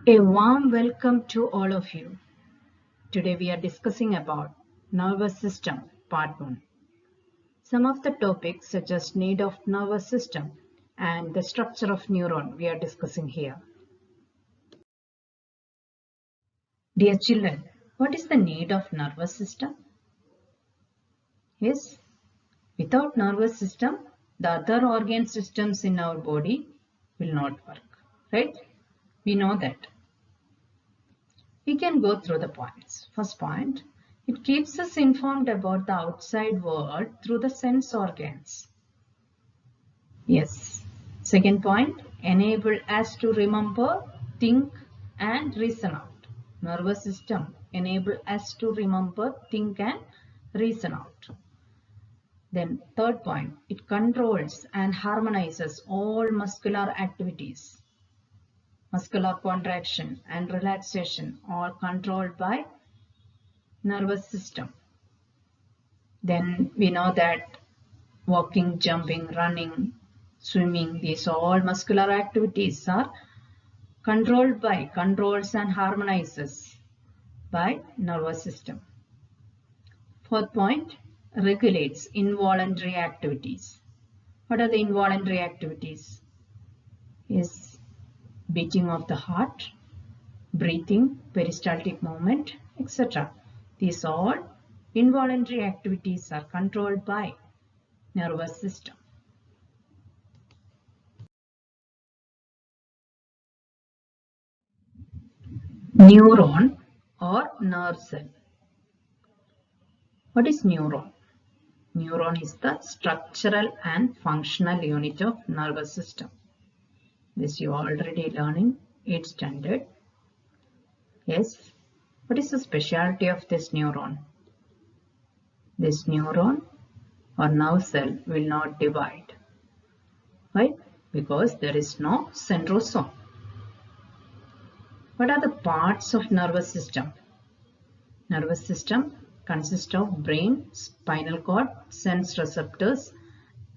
A warm welcome to all of you. Today we are discussing about nervous system part 1. Some of the topics such as need of nervous system and the structure of neuron we are discussing here. Dear children, what is the need of nervous system? Yes, without nervous system, the other organ systems in our body will not work, right? We know that. We can go through the points. First point, it keeps us informed about the outside world through the sense organs. Yes. Second point, enable us to remember, think and reason out. Nervous system enable us to remember, think and reason out. Then third point, it controls and harmonizes all muscular activities. Muscular contraction and relaxation are controlled by nervous system. Then we know that walking, jumping, running, swimming, these all muscular activities are controls and harmonizes by nervous system. Fourth point, regulates involuntary activities. What are the involuntary activities? Is beating of the heart, breathing, peristaltic movement, etc. These all involuntary activities are controlled by nervous system. Neuron or nerve cell. What is neuron? Neuron is the structural and functional unit of nervous system. This you are already learning 8th standard. Yes. What is the specialty of this neuron? This neuron or nerve cell will not divide. Why? Because there is no centrosome. What are the parts of nervous system? Nervous system consists of brain, spinal cord, sense receptors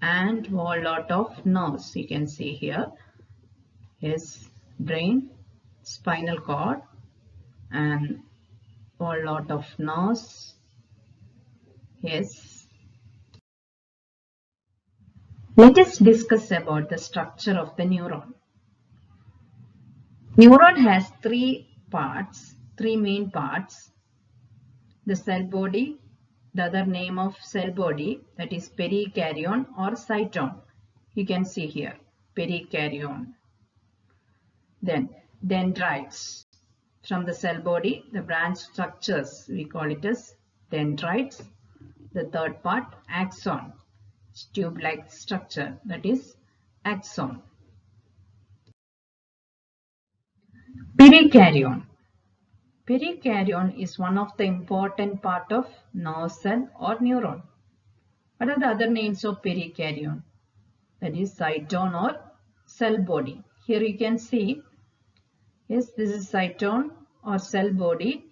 and whole lot of nerves. You can see here. Yes, brain, spinal cord and whole lot of nerves. Yes. Let us discuss about the structure of the neuron. Neuron has three main parts. The cell body, the other name of cell body, that is pericardium or cytone. You can see here, pericardium. Then dendrites. From the cell body, the branch structures, we call it as dendrites. The third part, axon, tube-like structure, that is axon. Pericardium. Pericardium is one of the important part of nerve cell or neuron. What are the other names of pericardium? That is cytone or cell body. Here you can see, yes, this is cytone or cell body.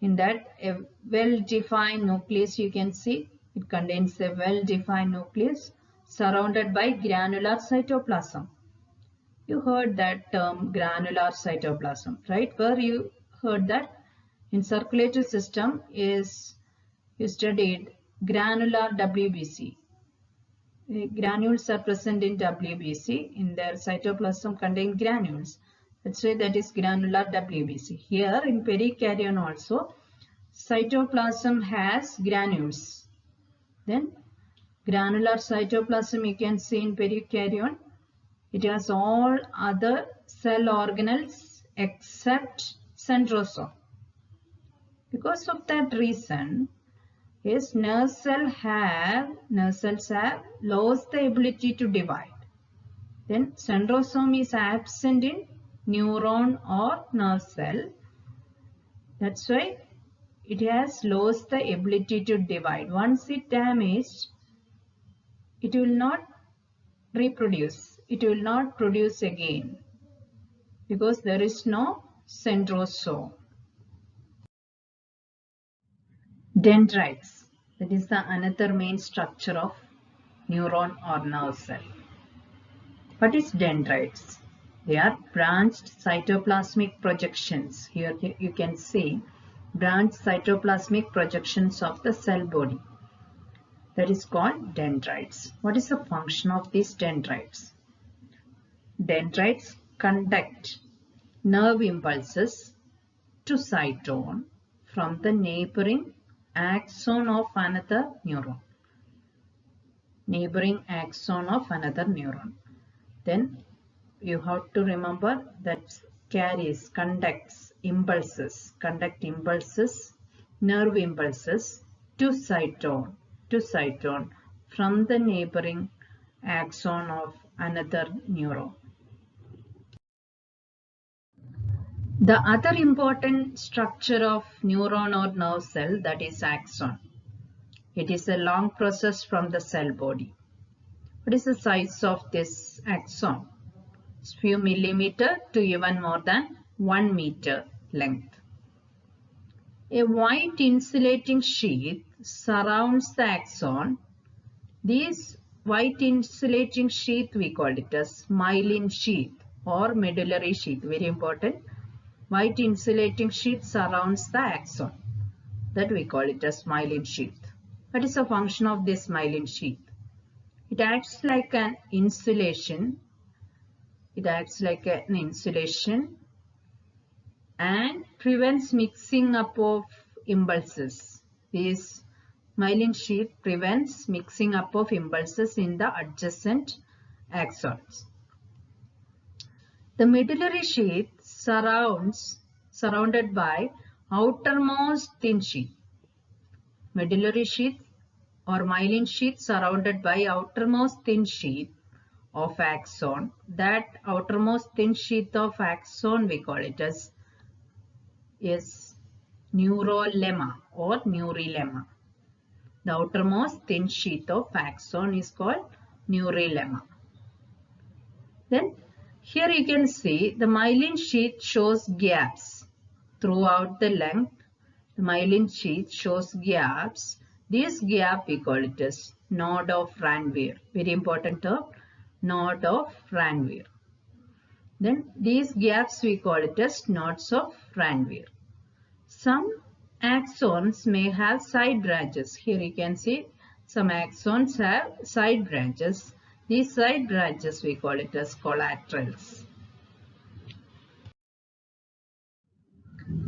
In that a well-defined nucleus, you can see it contains a well-defined nucleus surrounded by granular cytoplasm. You heard that term granular cytoplasm, right? Where you heard that? In circulatory system is you studied granular WBC. Granules are present in WBC. In their cytoplasm contain granules. That's why that is granular WBC. Here in pericardium also, cytoplasm has granules. Then granular cytoplasm you can see in pericardium. It has all other cell organelles except centrosome. Because of that reason, yes, nerve cells have lost the ability to divide. Then centrosome is absent in neuron or nerve cell. That's why it has lost the ability to divide. Once it damaged, it will not reproduce. It will not produce again because there is no centrosome. Dendrites, that is the another main structure of neuron or nerve cell. What is dendrites? They are branched cytoplasmic projections. Here you can see branched cytoplasmic projections of the cell body. That is called dendrites. What is the function of these dendrites? Dendrites conduct nerve impulses to cytone from the neighboring axon of another neuron. Neighboring axon of another neuron. Then you have to remember that carries, conduct impulses, nerve impulses to cytone from the neighboring axon of another neuron. The other important structure of neuron or nerve cell, that is axon. It is a long process from the cell body. What is the size of this axon? It's few millimeter to even more than 1 meter length. A white insulating sheath surrounds the axon. This white insulating sheath, we call it as myelin sheath or medullary sheath. Very important. White insulating sheath surrounds the axon. That we call it as myelin sheath. What is the function of this myelin sheath? It acts like an insulation. And prevents mixing up of impulses. This myelin sheath prevents mixing up of impulses in the adjacent axons. The medullary sheath surrounded by outermost thin sheath. Medullary sheath or myelin sheath surrounded by outermost thin sheath of axon. That outermost thin sheath of axon, we call it as is neurolemma or neurilemma. The outermost thin sheath of axon is called neurilemma. Then here you can see the myelin sheath shows gaps throughout the length. The myelin sheath shows gaps. This gap we call it as node of Ranvier. Very important term, node of Ranvier. Then these gaps we call it as nodes of Ranvier. Some axons may have side branches. Here you can see some axons have side branches. These side branches we call it as collaterals.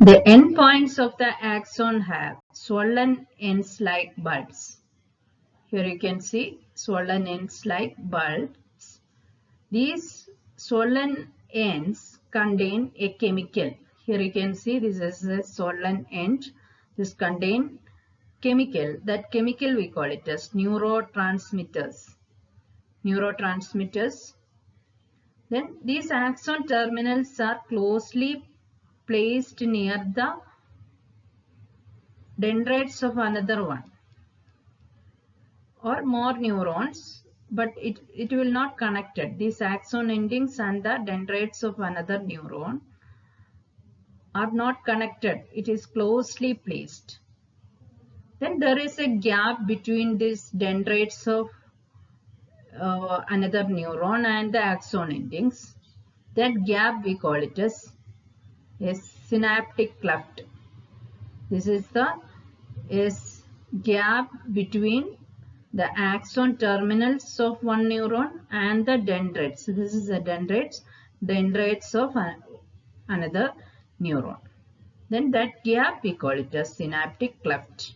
The endpoints of the axon have swollen ends like bulbs. Here you can see swollen ends like bulbs. These swollen ends contain a chemical. Here you can see this is a swollen end. This contains chemical. That chemical we call it as neurotransmitters. Then these axon terminals are closely placed near the dendrites of another one or more neurons, but it will not connect it. These axon endings and the dendrites of another neuron are not connected. It is closely placed. Then there is a gap between these dendrites of another neuron and the axon endings. That gap we call it as a synaptic cleft. This is the gap between the axon terminals of one neuron and the dendrites. So this is the dendrites of another neuron. Then that gap we call it as synaptic cleft.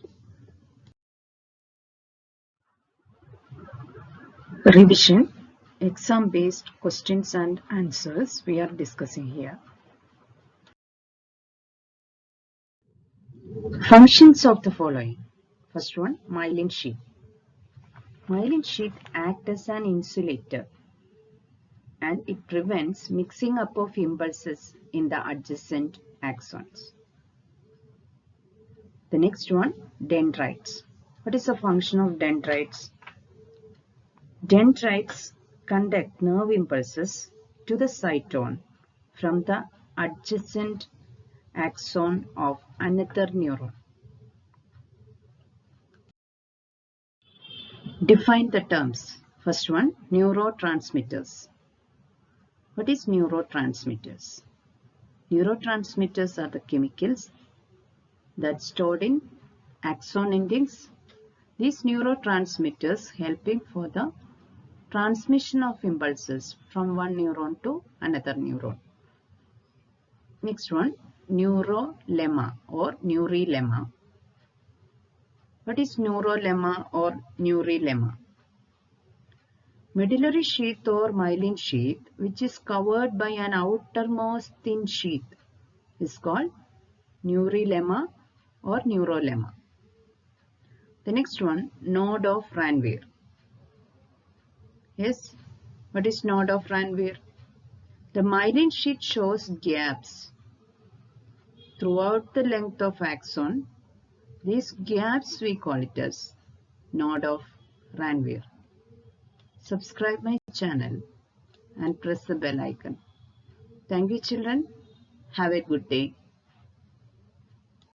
Revision, exam based questions and answers we are discussing here. Functions of the following. First one, myelin sheath. Myelin sheath acts as an insulator and it prevents mixing up of impulses in the adjacent axons. The next one, dendrites. What is the function of dendrites? Dendrites conduct nerve impulses to the cytone from the adjacent axon of another neuron. Define the terms. First one, neurotransmitters. What is neurotransmitters? Neurotransmitters are the chemicals that stored in axon endings. These neurotransmitters helping for the transmission of impulses from one neuron to another neuron. Next one, neurolemma or neurilemma. What is neurolemma or neurilemma? Medullary sheath or myelin sheath which is covered by an outermost thin sheath is called neurilemma or neurolemma. The next one, node of Ranvier. Yes, what is node of Ranvier? The myelin sheath shows gaps throughout the length of axon. These gaps we call it as node of Ranvier. Subscribe my channel and press the bell icon. Thank you children. Have a good day.